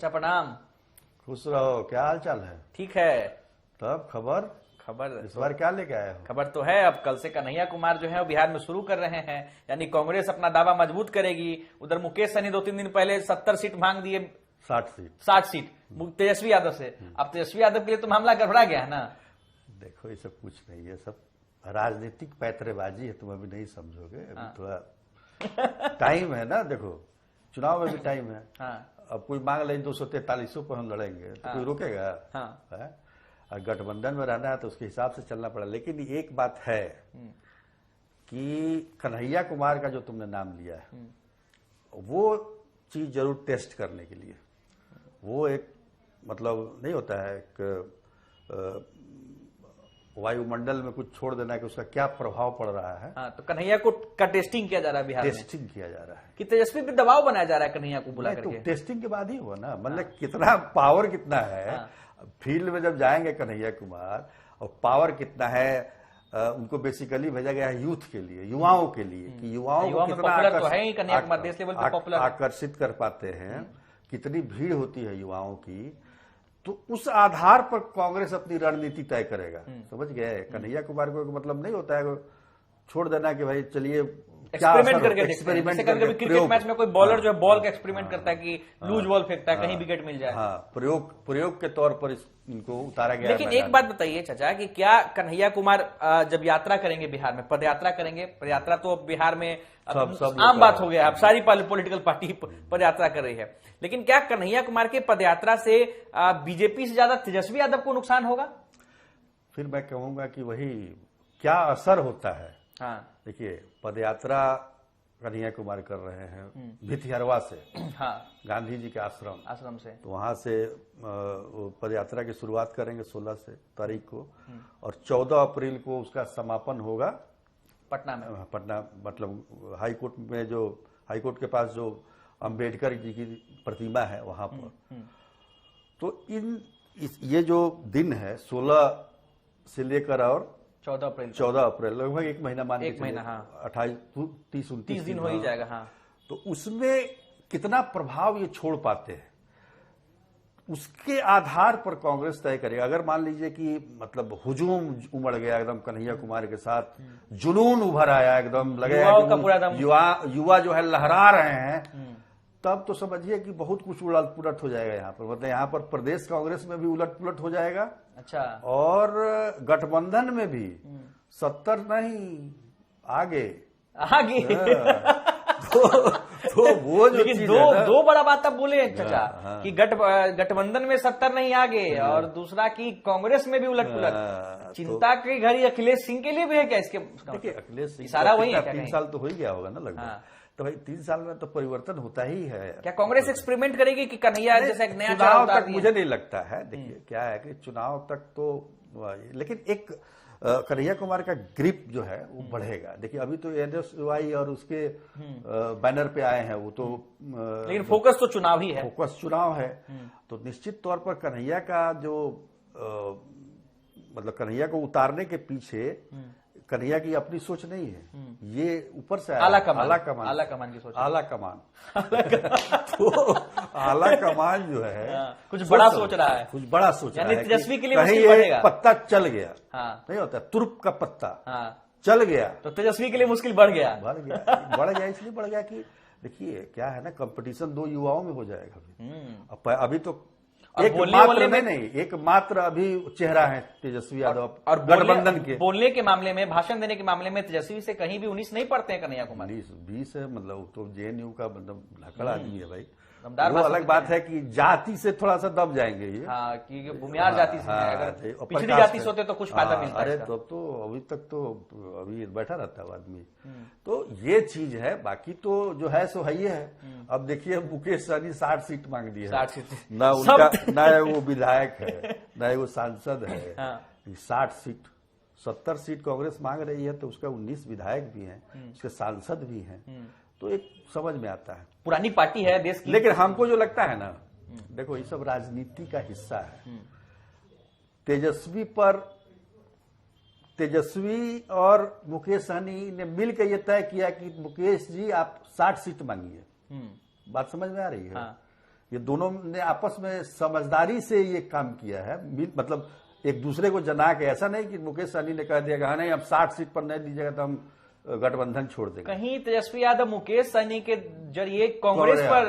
चाचा प्रणाम। खुश रहो। क्या हाल चाल है? ठीक है। तब खबर इस बार क्या लेके आए हो? खबर तो है, अब कल से कन्हैया कुमार जो है वो बिहार में शुरू कर रहे हैं, यानी कांग्रेस अपना दावा मजबूत करेगी। उधर मुकेश सहनी 2-3 दिन पहले 70 सीट मांग दिए, 60 सीट तेजस्वी यादव से। अब तेजस्वी यादव के लिए तो मामला गड़बड़ा गया है ना। देखो ये सब कुछ नहीं है, सब राजनीतिक पैतरेबाजी है, तुम अभी नहीं समझोगे। अभी थोड़ा टाइम है ना। देखो चुनाव में भी टाइम है। अब कोई मांग ले 243 पर हम लड़ेंगे तो कोई रोकेगा? है? गठबंधन में रहना है तो उसके हिसाब से चलना पड़ा। लेकिन एक बात है कि कन्हैया कुमार का जो तुमने नाम लिया है वो चीज जरूर टेस्ट करने के लिए, वो एक मतलब नहीं होता है एक वायुमंडल में कुछ छोड़ देना कि उसका क्या प्रभाव पड़ रहा है। तो कन्हैया को का टेस्टिंग किया जा रहा है बिहार में। टेस्टिंग किया जा रहा है कि तेजस्वी पे दबाव बनाया जा रहा है कन्हैया को बुला करके। तो टेस्टिंग के बाद ही हुआ ना, मतलब कितना पावर कितना है। फील्ड में जब जाएंगे कन्हैया कुमार और पावर कितना है, उनको बेसिकली भेजा गया है यूथ के लिए, युवाओं के लिए, कि युवाओं को कितना आकर्षित कर पाते हैं, कितनी भीड़ होती है युवाओं की। तो उस आधार पर कांग्रेस अपनी रणनीति तय करेगा। समझ गए? कन्हैया कुमार को मतलब नहीं होता है छोड़ देना कि भाई चलिए एक्सपेरिमेंट करके क्रिकेट मैच में कोई बॉलर जो है बॉल का एक्सपेरिमेंट करता है कि लूज बॉल फेंकता है, कहीं विकेट मिल जाए। प्रयोग के तौर पर इनको उतारा गया। लेकिन एक बात बताइए चाचा कि क्या कन्हैया कुमार जब यात्रा करेंगे बिहार में, पदयात्रा करेंगे, पदयात्रा तो बिहार में आम बात हो गया, अब सारी पॉलिटिकल पार्टी पदयात्रा कर रही है, लेकिन क्या कन्हैया कुमार के पदयात्रा से बीजेपी से ज्यादा तेजस्वी यादव को नुकसान होगा? फिर मैं कहूंगा कि वही क्या असर होता है। देखिए पदयात्रा कन्हैया कुमार कर रहे हैं भितिहरवा से, गांधी जी के आश्रम से, तो वहां से पदयात्रा की शुरुआत करेंगे 16 तारीख को और 14 अप्रैल को उसका समापन होगा पटना में। पटना मतलब हाईकोर्ट में, जो हाईकोर्ट के पास जो अंबेडकर जी की प्रतिमा है वहां पर। तो ये जो दिन है 16 से लेकर और 14 अप्रैल लगभग एक महीना मान के 28 30 29 दिन हो ही जाएगा। तो उसमें कितना प्रभाव ये छोड़ पाते हैं उसके आधार पर कांग्रेस तय करेगा। अगर मान लीजिए कि मतलब हुजूम उमड़ गया एकदम कन्हैया कुमार के साथ, जुनून उभर आया, एकदम लगेगा युवा जो है लहरा रहे हैं, तब तो समझिए कि बहुत कुछ उलट पुलट हो जाएगा यहाँ पर। मतलब यहाँ पर प्रदेश कांग्रेस में भी उलट पुलट हो जाएगा। अच्छा। और गठबंधन में भी 70 नहीं आगे तो वो जो लेकिन दो बड़ा बात अब बोले चाचा कि गठबंधन में 70 नहीं आगे, और दूसरा कि कांग्रेस में भी उलट पुलट। चिंता की घड़ी अखिलेश सिंह के लिए भी है क्या? इसके देखिए अखिलेश सिंह सारा वही है, 3 साल तो हो ही गया होगा ना लगभग। तो भाई 3 साल में तो परिवर्तन होता ही है। क्या कांग्रेस एक्सपेरिमेंट करेगी कि कन्हैया जैसा एक नया चुनाव तक? मुझे नहीं लगता है। देखिए क्या है कि चुनाव तक तो, लेकिन एक कन्हैया कुमार का ग्रिप जो है वो बढ़ेगा। देखिए अभी तो NSY और उसके बैनर पे आए हैं वो तो, लेकिन फोकस तो चुनाव ही है। फोकस चुनाव है। तो निश्चित तौर पर कन्हैया का जो मतलब कन्हैया को उतारने के पीछे कन्हैया की अपनी सोच नहीं है, ये ऊपर से आला कमान की सोच, आला कमान तो आला कमान जो है कुछ बड़ा सोच रहा है, कुछ बड़ा सोच रहा है। तेजस्वी के लिए कहीं एक पत्ता चल गया, नहीं होता तुर्प का पत्ता चल गया तो तेजस्वी के लिए मुश्किल बढ़ गया। इसलिए बढ़ गया कि देखिए क्या है ना, कंपटीशन 2 युवाओं में हो जाएगा। अभी तो एकमात्र अभी चेहरा है तेजस्वी यादव और गठबंधन के। बोलने के मामले में, भाषण देने के मामले में तेजस्वी से कहीं भी 19 नहीं पड़ते हैं कन्हैया कुमार। 20 है, मतलब तो JNU का मतलब लकड़ आदमी है भाई। वो अलग बात है कि जाति से थोड़ा सा दब जाएंगे ये। कि भूमिहार जाति से अगर पिछड़ी जाति से होते तो कुछ फायदा मिलता है। अरे तो अभी तक तो अभी बैठा रहता है आदमी। तो ये चीज है, बाकी तो जो है सो है ही है। अब देखिए मुकेश सहनी 60 सीट मांग दी है, 60 सीट ना उनका, ना वो विधायक है, ना वो सांसद है। 60 सीट, 70 सीट कांग्रेस मांग रही है तो उसका 19 विधायक भी हैं, उसके सांसद भी हैं। तो एक समझ में आता है, पुरानी पार्टी है देश की। लेकिन हमको जो लगता है ना, देखो ये सब राजनीति का हिस्सा है। तेजस्वी और मुकेश सहनी ने मिलकर ये तय किया कि मुकेश जी आप 60 सीट मांगिए। बात समझ में आ रही है? ये दोनों ने आपस में समझदारी से ये काम किया है, मतलब एक दूसरे को जना के। ऐसा नहीं कि मुकेश सहनी ने कह दिया कि हाँ नहीं अब 60 सीट पर नहीं लीजिएगा तो हम गठबंधन छोड़ देंगे। कहीं तेजस्वी यादव मुकेश सहनी के जरिए कांग्रेस पर,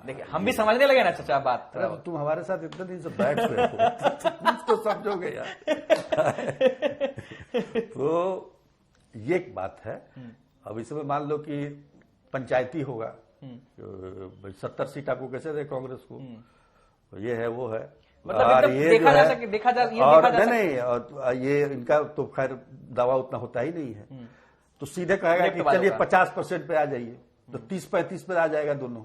देखिए हम भी समझने लगे ना चाचा बात। अरे तुम हमारे साथ इतने दिन से बैठ हुए हो कुछ तो समझोगे यार। तो ये एक बात है। अब इसमें मान लो कि पंचायती होगा, 70 सीट आपको कैसे दे कांग्रेस को, तो ये है वो है। मतलब ये देखा जा सके, देखा जा नहीं, और ये इनका तो खैर दावा उतना होता ही नहीं है, तो सीधे कहेगा कि चलिए 50% पे आ जाइए, तो 30-35 पे आ जाएगा दोनों।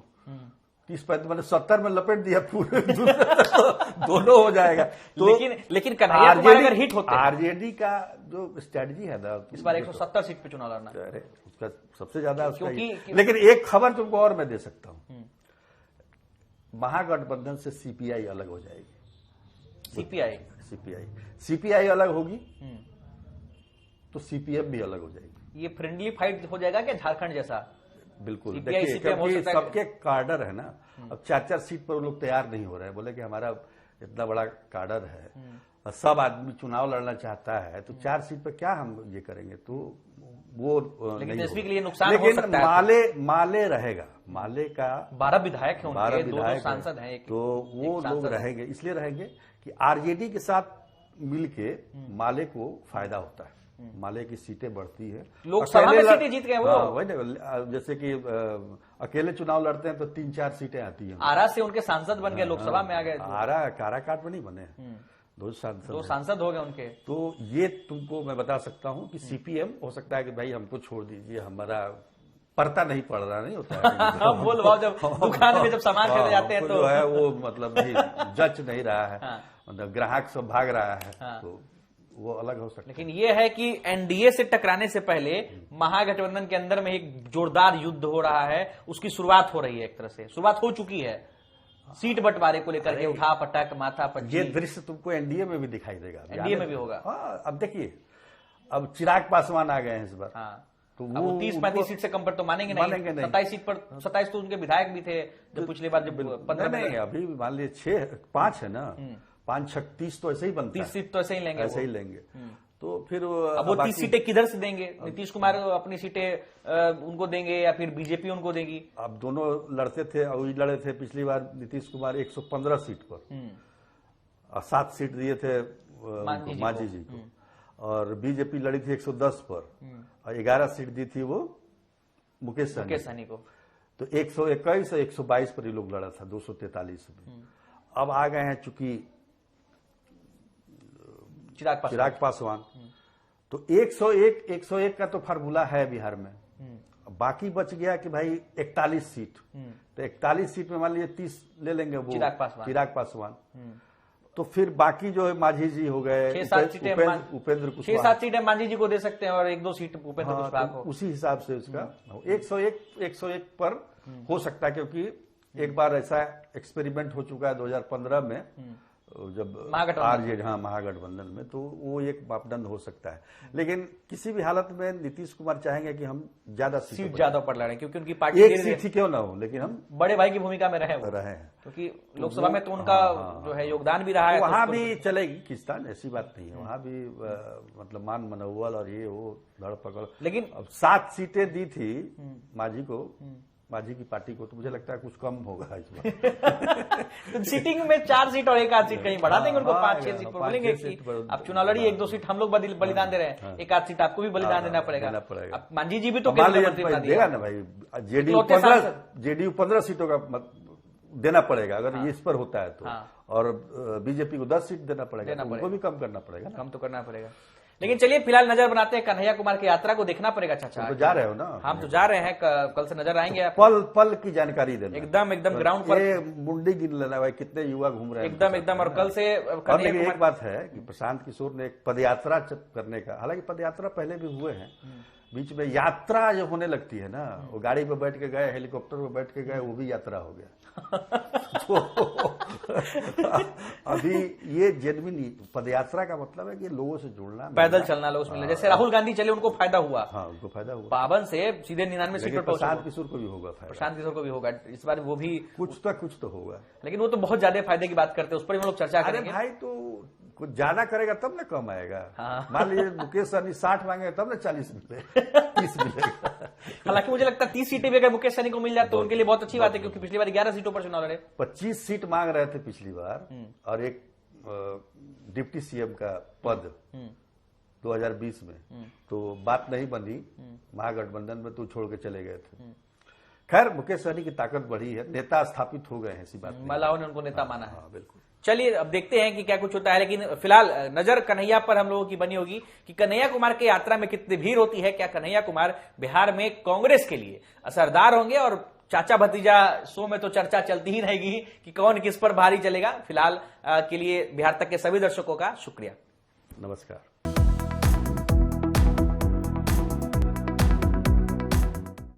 30-35 मतलब 70 में लपेट दिया पूरे दोनों हो जाएगा। तो लेकिन कन्हैया कुमार अगर हिट होते, आरजेडी का जो स्ट्रेटजी है ना, इस बार 170 सीट पे चुनाव लड़ना, अरे उसका सबसे ज्यादा क्योंकि लेकिन एक खबर तुमको और मैं दे सकता हूं, महागठबंधन से सीपीआई अलग हो जाएगी। सीपीआई अलग होगी तो सीपीएम भी अलग हो जाएगी। ये फ्रेंडली फाइट हो जाएगा क्या झारखंड जैसा? बिल्कुल, देखिए क्योंकि सबके कार्डर है ना, अब 4-4 सीट पर वो लोग तैयार नहीं हो रहे हैं। बोले कि हमारा इतना बड़ा कार्डर है और सब आदमी चुनाव लड़ना चाहता है, तो 4 सीट पर क्या हम ये करेंगे, तो वो लेकिन तेजस्वी के लिए नुकसान हो सकता है। लेकिन माले रहेगा, माले का 12 विधायक हैं, 12 विधायक सांसद हैं, तो वो लोग रहेंगे। इसलिए रहेंगे कि आरजेडी के साथ मिलके माले को फायदा होता है, माले की सीटें बढ़ती है। लोकसभा में सीटें जीत गए वो, वही ना, जैसे कि अकेले चुनाव लड़ते हैं तो 3-4 सीटें आती हैं। आरा से उनके सांसद बन गए, लोकसभा में आ गए। आरा काराकाट में नहीं बने, 2 सांसद हो गए उनके। तो ये तुमको मैं बता सकता हूं कि सीपीएम हो सकता है कि भाई हमको छोड़ दीजिए, हमारा परता नहीं पड़ रहा, नहीं होता है। हम बोल भाव जब दुकान में जब सामान खरीदे जाते हैं तो जो है वो मतलब जच नहीं रहा है, मतलब ग्राहक सब भाग रहा है, तो वो अलग हो सकता है। लेकिन ये है कि एनडीए से टकराने से पहले महागठबंधन के अंदर में एक जोरदार युद्ध हो रहा है, उसकी शुरुआत हो रही है, एक तरह से शुरुआत हो चुकी है सीट बंटवारे को लेकर के, उठा पटक माथा पच्ची। ये दृश्य तुमको एनडीए में भी दिखाई देगा, एनडीए में भी होगा। हाँ, अब देखिए, अब चिराग पासवान आ गए हैं इस बार। हाँ, तो वो 30-35 सीट से कम पर तो मानेंगे नहीं। 27 सीट पर 27 तो उनके विधायक भी थे जब पिछली बार, जब 15 नहीं, अभी मान लीजिए 5 है ना, 5-6 30 तो ऐसे ही बनता है। 30 सीट तो ऐसे ही लेंगे, ऐसे ही लेंगे। तो फिर अब वो 30 सीटें किधर से देंगे? नीतीश कुमार अपनी सीटें उनको देंगे या फिर बीजेपी उनको देगी? अब दोनों लड़ते थे, और लड़े थे पिछली बार नीतीश कुमार 115 सीट पर, और 7 सीट दिए थे मांझी जी को, और बीजेपी लड़ी थी 110 पर, और 11 सीट दी थी वो मुकेश सहनी को। तो 121 और 122 पर ये लोग लड़ा था, 243 में। अब आ गए हैं चूंकि चिराग पासवान, तो 101 का तो फार्मूला है बिहार में। बाकी बच गया कि भाई 41 सीट, तो 41 सीट में मान लीजिए 30 ले लेंगे वो चिराग पासवान। तो फिर बाकी जो है मांझी जी हो गए, 6-7 सीटें उपेंद्र कुशवाहा, 6-7 सीटें मांझी जी को दे सकते हैं और 1-2 सीट उपेंद्र कुशवाहा को। उसी हिसाब से उसका 101 पर हो सकता है, क्योंकि एक बार ऐसा एक्सपेरिमेंट हो चुका है 2015 में, जब आरजेडी महागठबंधन में, तो वो एक मापदंड हो सकता है। लेकिन किसी भी हालत में नीतीश कुमार चाहेंगे कि हम सीट ज्यादा पर लड़ें, क्योंकि उनकी पार्टी एक सीट ही क्यों ना हो, लेकिन हम बड़े भाई की भूमिका में रहे हैं, क्योंकि लोकसभा में तो उनका जो है योगदान भी रहा है। वहां भी चलेगी किस्तान, ऐसी बात नहीं है, वहां भी मतलब मान मनोबल और ये वो धड़ पकड़। लेकिन अब 7 सीटें दी थी मांझी की पार्टी को, तो मुझे लगता है कुछ कम होगा इस बार। सीटिंग में 4 सीट और 1 सीट कहीं बढ़ा देंगे उनको, 5-6 सीट पर बोलेंगे कि अब चुनाव लड़ी, 1-2 सीट हम लोग बलिदान दे रहे हैं, 1 सीट आपको भी बलिदान देना पड़ेगा। अब मांझी जी भी तो देगा ना भाई, जेडीयू 15 सीटों का देना पड़ेगा अगर इस पर होता है तो, और बीजेपी को 10 सीट देना पड़ेगा, उनको भी कम करना पड़ेगा, कम तो करना पड़ेगा। लेकिन चलिए फिलहाल नजर बनाते हैं कन्हैया कुमार की यात्रा को, देखना पड़ेगा चाचा। तो जा रहे हो ना? हम तो जा रहे हैं, कल से नजर आएंगे। तो पल की जानकारी देना, एकदम ग्राउंड पर मुंडी गिन लेना भाई, कितने युवा घूम रहे हैं एकदम। और कल से लेकिन एक बात है कि प्रशांत किशोर ने एक पदयात्रा करने का, हालांकि पदयात्रा पहले भी हुए हैं, बीच में यात्रा जो होने लगती है ना, वो गाड़ी पे बैठ के गए, हेलीकॉप्टर पे बैठ के गए, वो भी यात्रा हो गया। तो अभी ये जेन्युइन पदयात्रा का मतलब है कि लोगों से जुड़ना, पैदल चलना लोग मिले। जैसे राहुल गांधी चले, उनको फायदा हुआ। हाँ, उनको फायदा हुआ। पावन से सीधे 99 सीट पर पहुंचे। प्रशांत किशोर को भी होगा फायदा। प्रशांत किशोर को भी होगा इस बार, वो भी कुछ तो होगा। लेकिन वो तो बहुत ज्यादा फायदे की बात करते हैं, उस पर हम लोग चर्चा करेंगे। भाई तो कुछ ज्यादा करेगा तब ना कम आएगा। हाँ। मान लीजिए मुकेश सहनी 60 मांगे तब ना 40 मिले, 30 मिलेगा। हालांकि मुझे लगता है 30 सीटें भी अगर मुकेश सहनी को मिल जाए तो उनके लिए बहुत अच्छी बात है, क्योंकि पिछली बार 11 सीटों पर चुनाव लड़े। 25 सीट मांग रहे थे पिछली बार, और एक डिप्टी सीएम का पद 2020 में, तो बात नहीं बनी, महागठबंधन में तो छोड़ के चले गए थे। खैर, मुकेश सहनी की ताकत बढ़ी है, नेता स्थापित हो गए हैं, ऐसी बात नहीं। महिलाओं ने उनको नेता माना है। हाँ, बिल्कुल। चलिए अब देखते हैं कि क्या कुछ होता है, लेकिन फिलहाल नजर कन्हैया पर हम लोगों की बनी होगी कि कन्हैया कुमार की यात्रा में कितनी भीड़ होती है। क्या कन्हैया कुमार बिहार में कांग्रेस के लिए असरदार होंगे? और चाचा भतीजा शो में तो चर्चा चलती ही रहेगी कि कौन किस पर भारी चलेगा। फिलहाल के लिए बिहार तक के सभी दर्शकों का शुक्रिया, नमस्कार।